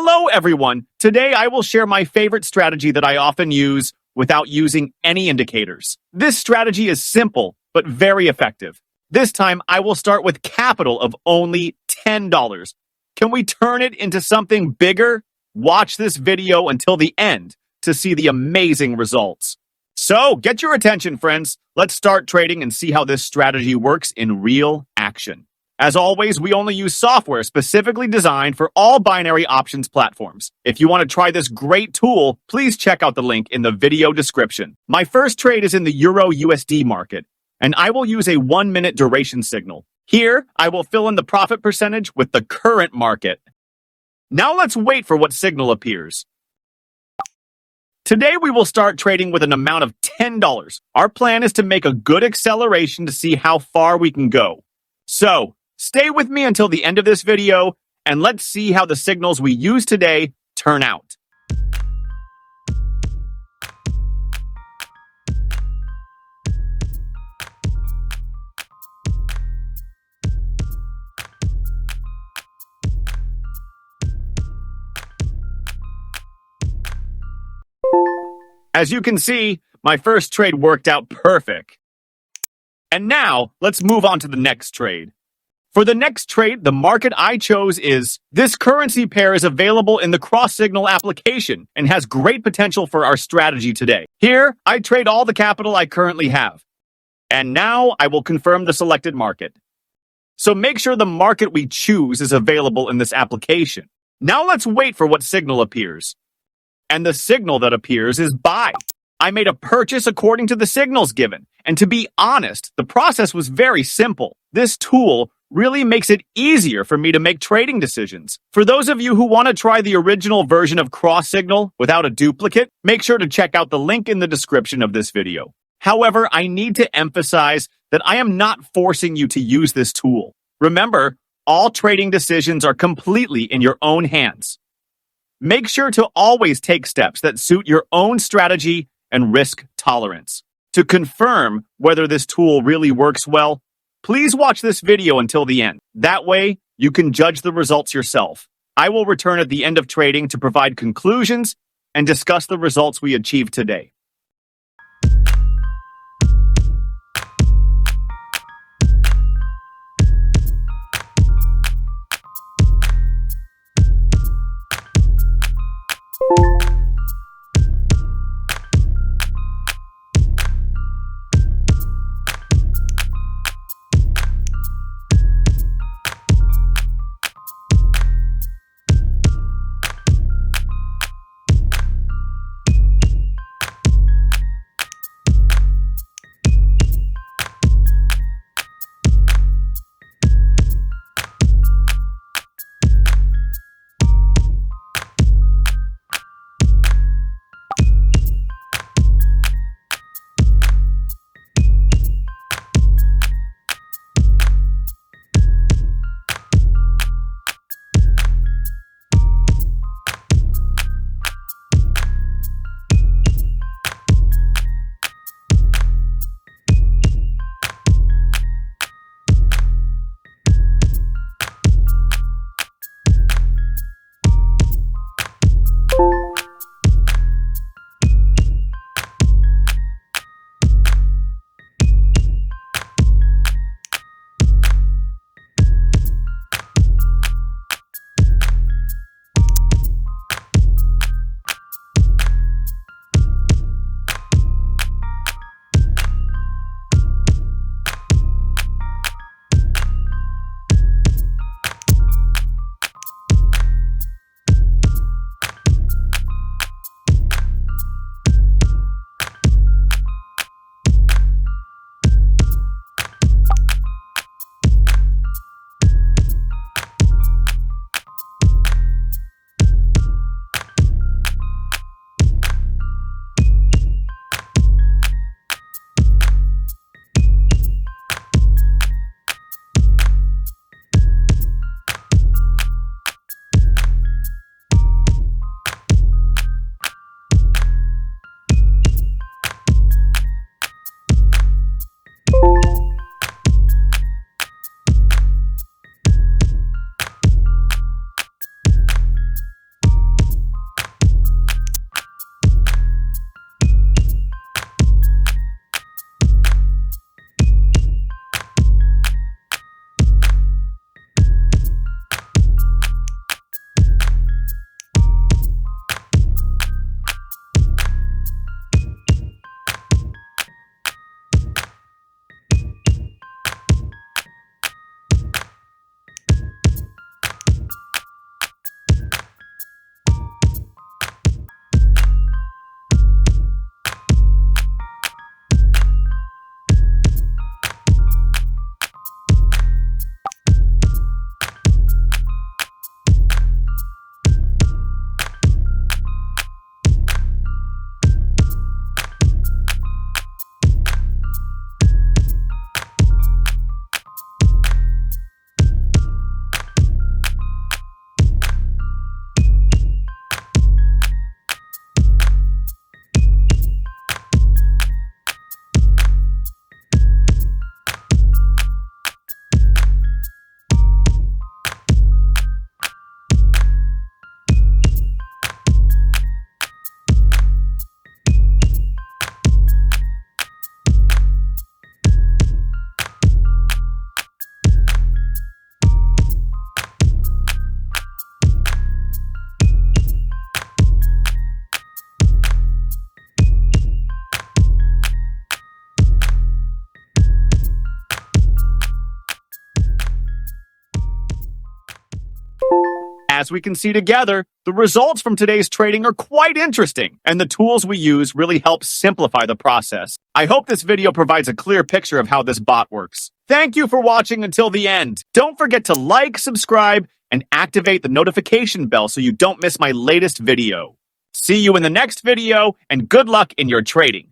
Hello, everyone. Today I will share my favorite strategy that I often use without using any indicators. This strategy is simple, but very effective. This time I will start with capital of only $10. Can we turn it into something bigger? Watch this video until the end to see the amazing results. So, get your attention, friends. Let's start trading and see how this strategy works in real action. As always, we only use software specifically designed for all binary options platforms. If you want to try this great tool, please check out the link in the video description. My first trade is in the Euro USD market, and I will use a 1-minute duration signal. Here, I will fill in the profit percentage with the current market. Now let's wait for what signal appears. Today we will start trading with an amount of $10. Our plan is to make a good acceleration to see how far we can go. So, stay with me until the end of this video, and let's see how the signals we use today turn out. As you can see, my first trade worked out perfect. And now, let's move on to the next trade. For the next trade, the market I chose is this currency pair is available in the cross-signal application and has great potential for our strategy today. Here, I trade all the capital I currently have. And now I will confirm the selected market. So make sure the market we choose is available in this application. Now let's wait for what signal appears. And the signal that appears is buy. I made a purchase according to the signals given. And to be honest, the process was very simple. This tool really makes it easier for me to make trading decisions. For those of you who want to try the original version of cross signal without a duplicate, make sure to check out the link in the description of this video. However, I need to emphasize that I am not forcing you to use this tool. Remember, all trading decisions are completely in your own hands. Make sure to always take steps that suit your own strategy and risk tolerance. To confirm whether this tool really works well, please watch this video until the end. That way, you can judge the results yourself. I will return at the end of trading to provide conclusions and discuss the results we achieved today. As we can see together, the results from today's trading are quite interesting, and the tools we use really help simplify the process. I hope this video provides a clear picture of how this bot works. Thank you for watching until the end. Don't forget to like, subscribe, and activate the notification bell so you don't miss my latest video. See you in the next video, and good luck in your trading.